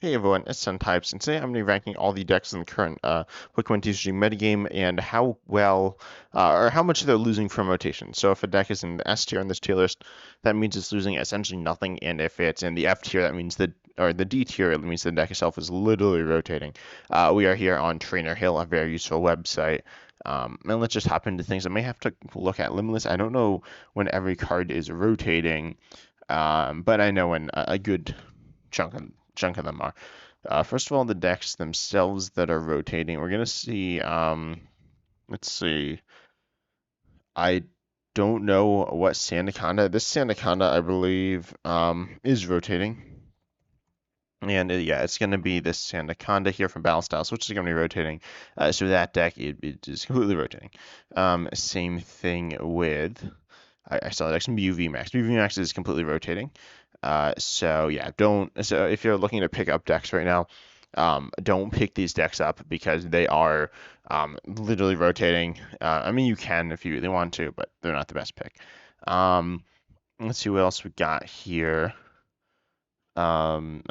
Hey everyone, it's Types, and today I'm going to be ranking all the decks in the current Pokemon TCG metagame and how well or how much they're losing from rotation. So if a deck is in the S tier in this tier list, that means it's losing essentially nothing, and if it's in the F tier, that means or the D tier, it means the deck itself is literally rotating. We are here on Trainer Hill, a very useful website. And let's just hop into things. I may have to look at Limitless. I don't know when every card is rotating, but I know when a good chunk of them are. First of all, the decks themselves that are rotating, we're gonna see. Let's see. I don't know what Sandaconda. This Sandaconda, I believe, is rotating. And yeah, it's going to be this Sandaconda here from Battle Styles, which is going to be rotating. So that deck it is completely rotating. Same thing with I saw the next one, UV Max. UV Max is completely rotating. So yeah, don't. So if you're looking to pick up decks right now, don't pick these decks up because they are literally rotating. I mean, you can if you really want to, but they're not the best pick. Um, let's see what else we got here. I'm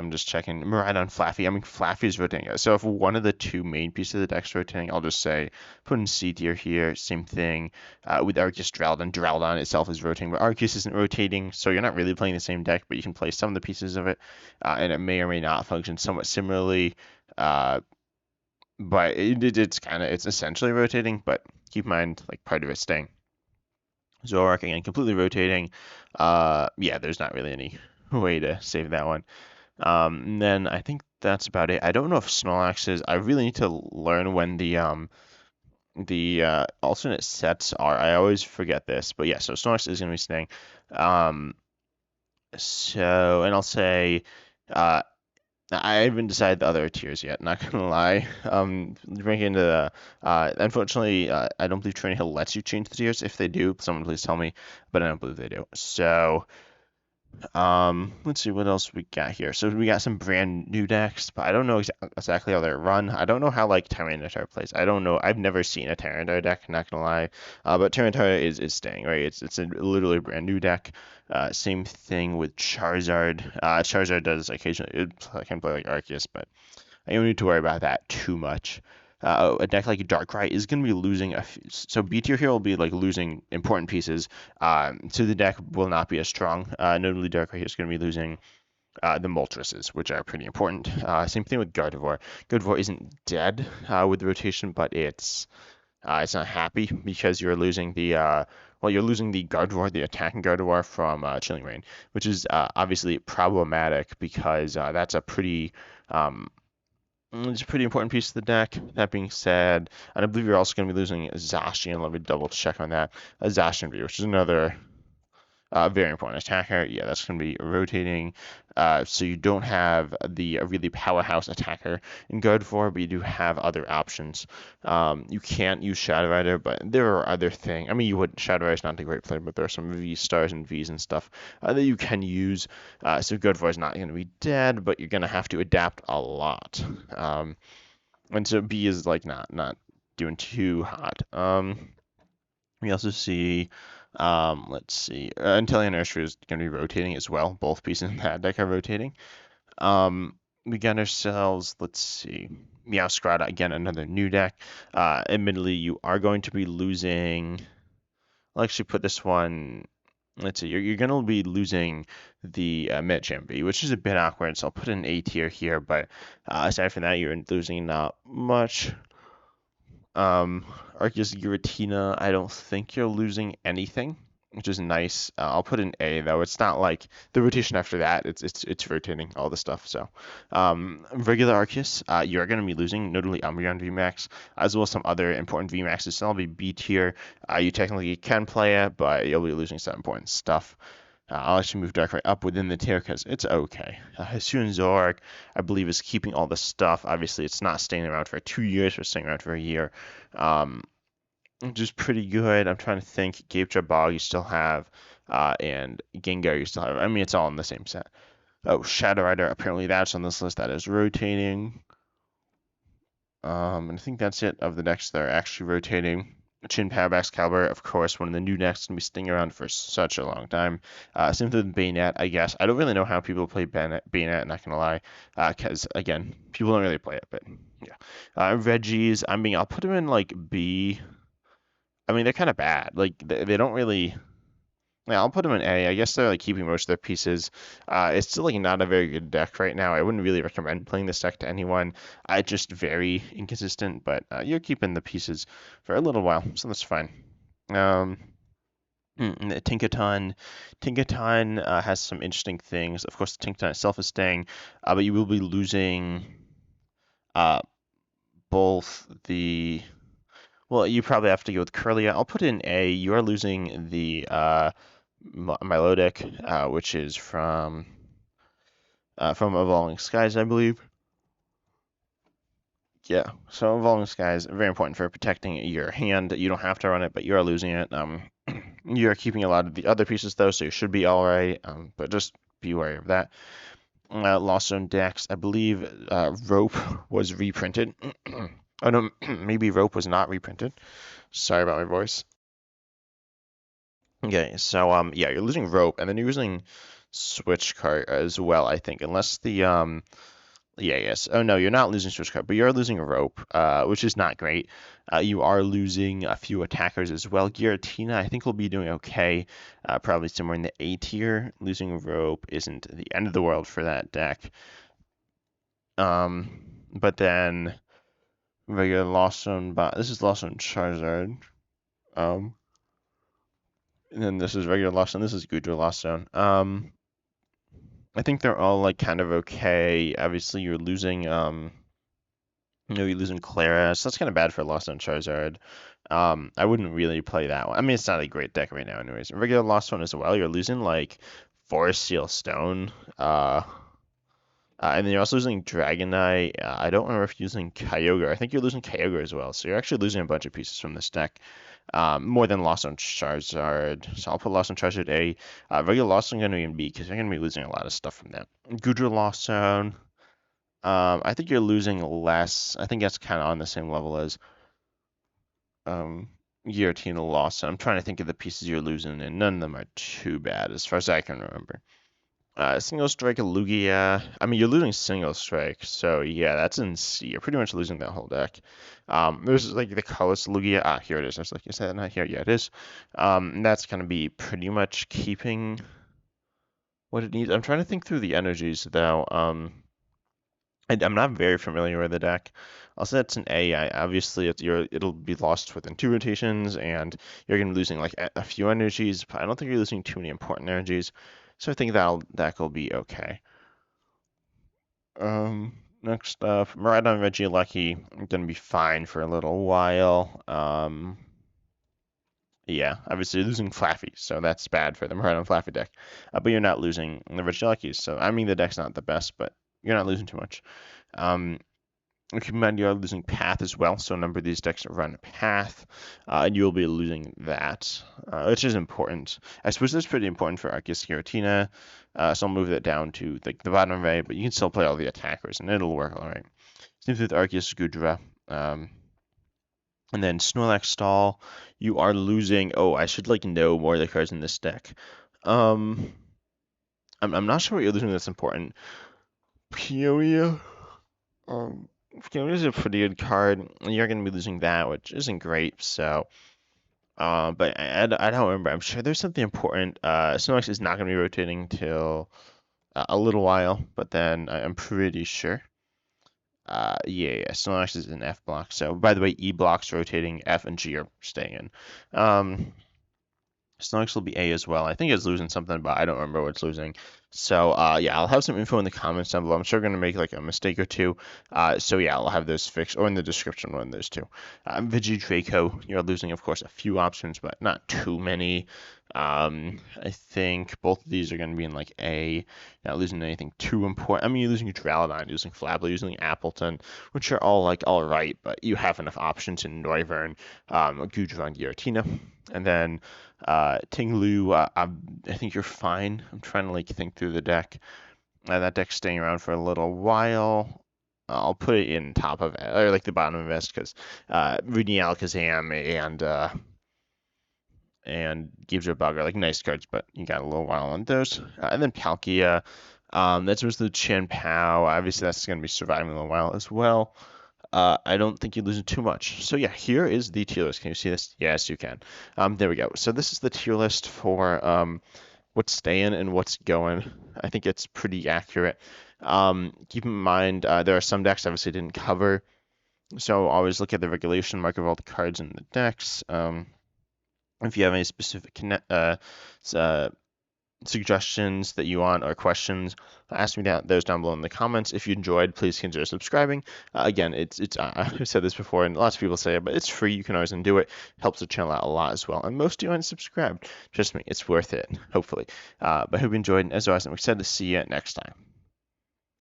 just checking. Miraidon, Flaffy. I mean, Flaffy is rotating. So if one of the two main pieces of the deck's rotating, I'll just say put in C tier here. Same thing with Arceus, Drowdon. Drowdon itself is rotating, but Arceus isn't rotating, so you're not really playing the same deck, but you can play some of the pieces of it, and it may or may not function somewhat similarly. Uh, but it's essentially rotating, but keep in mind like part of it's staying. Zoroark again, completely rotating. Yeah, there's not really any way to save that one. And then I think that's about it. I don't know if Snorlax is. I really need to learn when the alternate sets are. I always forget this, but yeah. So Snorlax is going to be staying. Um, and I'll say uh, I haven't decided the other tiers yet. Not gonna lie. Ranking into the unfortunately, I don't believe Training Hill lets you change the tiers. If they do, someone please tell me. But I don't believe they do. So let's see what else we got here. So we got some brand new decks, but I don't know exactly how they're run. I don't know how like Tyranitar plays. I don't know. I've never seen a Tyranitar deck, not gonna lie. But Tyranitar is staying, right? It's a literally brand new deck. Same thing with Charizard. Charizard does occasionally it can play like Arceus, but I don't need to worry about that too much. A deck like Darkrai is going to be losing so B tier here will be like losing important pieces. So the deck will not be as strong. Notably, Darkrai here is going to be losing the Moltres, which are pretty important. Same thing with Gardevoir. Gardevoir isn't dead with the rotation, but it's not happy because you're losing you're losing the Gardevoir, the attacking Gardevoir from Chilling Reign, which is obviously problematic because that's a pretty it's a pretty important piece of the deck. That being said, and I believe you're also going to be losing Zacian. Let me double check on that. Zacian V, which is another very important attacker. Yeah, that's going to be rotating. So you don't have the really powerhouse attacker in Guard 4, but you do have other options. You can't use Shadow Rider, but there are other things. I mean, you would Shadow Rider is not a great player, but there are some V stars and Vs and stuff that you can use. So Guard 4 is not going to be dead, but you're going to have to adapt a lot. And so B is like not doing too hot. We also see, let's see, Inteleon Nursery is going to be rotating as well. Both pieces in that deck are rotating. We got ourselves, let's see, Meowscarada, again, another new deck. Admittedly, you are going to be losing, I'll actually put this one, let's see, you're going to be losing the Medicham, which is a bit awkward, so I'll put an A tier here, but aside from that, you're losing not much. Arceus Giratina, I don't think you're losing anything, which is nice. I'll put an A though. It's not like the rotation after that. It's rotating all the stuff. So, regular Arceus, you're going to be losing, notably Umbreon VMAX, as well as some other important VMAXs. So that'll be B tier. You technically can play it, but you'll be losing some important stuff. I'll actually move Darkrai up within the tier because it's okay. Hisuian Zoroark, I believe, is keeping all the stuff. Obviously, it's not staying around for 2 years. It's staying around for a year, um, which is pretty good. I'm trying to think. Gape Bog you still have, and Gengar you still have. I mean, it's all in the same set. Oh, Shadow Rider, apparently that's on this list. That is rotating. And I think that's it of the decks that are actually rotating. Chin Powerback's Caliber, of course, one of the new decks going to be sticking around for such a long time. Same with Bayonet, I guess. I don't really know how people play Bayonet, not gonna lie, because again, people don't really play it, but yeah. Reggies, I'll put them in like B. I mean, they're kind of bad. Like they don't really. Yeah, I'll put them in A. I guess they're like keeping most of their pieces. It's still like not a very good deck right now. I wouldn't really recommend playing this deck to anyone. It's just very inconsistent, but you're keeping the pieces for a little while, so that's fine. Um, the Tinkaton has some interesting things. Of course, the Tinkaton itself is staying, but you will be losing uh, both the. Well, you probably have to go with Curlia. I'll put in A. You are losing the Melodic, which is from Evolving Skies, I believe. Yeah, so Evolving Skies very important for protecting your hand. You don't have to run it, but you are losing it. You are keeping a lot of the other pieces though, so you should be all right. But just be wary of that. Lost Zone Dex, I believe Rope was reprinted. Oh no, maybe Rope was not reprinted. Sorry about my voice. Okay, so yeah, you're losing Rope, and then you're losing Switch Cart as well, I think, unless the yeah, yes. Oh no, you're not losing Switch Cart, but you're losing a Rope, which is not great. You are losing a few attackers as well. Giratina, I think will be doing okay, probably somewhere in the A tier. Losing a Rope isn't the end of the world for that deck. But then regular Lost Zone, but this is Lost Zone Charizard. Um, and then this is regular Lost Zone. This is Gudra Lost Zone. I think they're all like kind of okay. Obviously, you're losing Clara, so that's kind of bad for Lost on Charizard. I wouldn't really play that one. I mean, it's not a great deck right now, anyways. Regular Lost one as well. You're losing like Forest Seal Stone, and then you're also losing Dragonite. I don't remember if you're using Kyogre. I think you're losing Kyogre as well. So you're actually losing a bunch of pieces from this deck. More than Lost on Charizard. So I'll put Lost on Charizard A. Regular Lost on going to be in B because you're going to be losing a lot of stuff from that. Gudra Lost Zone. I think you're losing less. I think that's kind of on the same level as Giratina lost. I'm trying to think of the pieces you're losing, and none of them are too bad as far as I can remember. Single Strike Lugia. I mean, you're losing Single Strike, so yeah, that's in C. You're pretty much losing that whole deck. There's like the colorless Lugia. Here it is. I was like, is that not here? Yeah, it is. That's gonna be pretty much keeping what it needs. I'm trying to think through the energies though. I'm not very familiar with the deck. I'll say it's an A. Obviously, it'll be lost within two rotations, and you're going to be losing like a few energies, but I don't think you're losing too many important energies. So I think that will be okay. Next up, Miraidon Regieleki, going to be fine for a little while. Yeah, obviously you're losing Flaffy, so that's bad for the Miraidon Flaffy deck. But you're not losing the Regielekis, so I mean the deck's not the best, but you're not losing too much. Keep in mind you're losing Path as well, so a number of these decks run Path, and you'll be losing that, which is important. I suppose that's pretty important for Arceus Giratina, so I'll move that down to like the bottom right, but you can still play all the attackers, and it'll work all right. Same with Arceus Gudra. And then Snorlax Stall, you are losing. Oh, I should like know more of the cards in this deck. Um, I'm not sure what you're losing that's important. Peonia. Peonia is a pretty good card. You're going to be losing that, which isn't great. So, but I don't remember. I'm sure there's something important. Snorlax is not going to be rotating till a little while, but then I'm pretty sure. Yeah. Snorlax is in F block. So, by the way, E blocks rotating, F and G are staying in. Snorlax will be A as well. I think it's losing something, but I don't remember what it's losing. So yeah, I'll have some info in the comments down below. I'm sure going to make like a mistake or two. So yeah, I'll have those fixed, or in the description one of those two. Draco, you're losing, of course, a few options, but not too many. I think both of these are going to be in like A. Not losing anything too important. I mean, you're losing Duraludon, you're losing Flabla, you're losing Appleton, which are all like all right, but you have enough options in Noivern, Gudra, and Giratina. And then Ting I think you're fine. I'm trying to like think through the deck. That deck's staying around for a little while. I'll put it in top of or like the bottom of S because Rudy Alakazam and gives you a bug are like nice cards, but you got a little while on those. And then Palkia, that's just the Chen Pao. Obviously, that's going to be surviving a little while as well. I don't think you're losing too much. So yeah, here is the tier list. Can you see this? Yes, you can. There we go. So this is the tier list for what's staying and what's going. I think it's pretty accurate. Keep in mind, there are some decks obviously didn't cover, so always look at the regulation mark of all the cards in the decks. If you have any specific suggestions that you want or questions, ask me those down below in the comments. If you enjoyed, please consider subscribing. Again, it's I've said this before, and lots of people say it, but it's free. You can always undo it. Helps the channel out a lot as well. And most of you aren't subscribed. Trust me, it's worth it. Hopefully. But I hope you enjoyed. And as always, I'm excited to see you next time.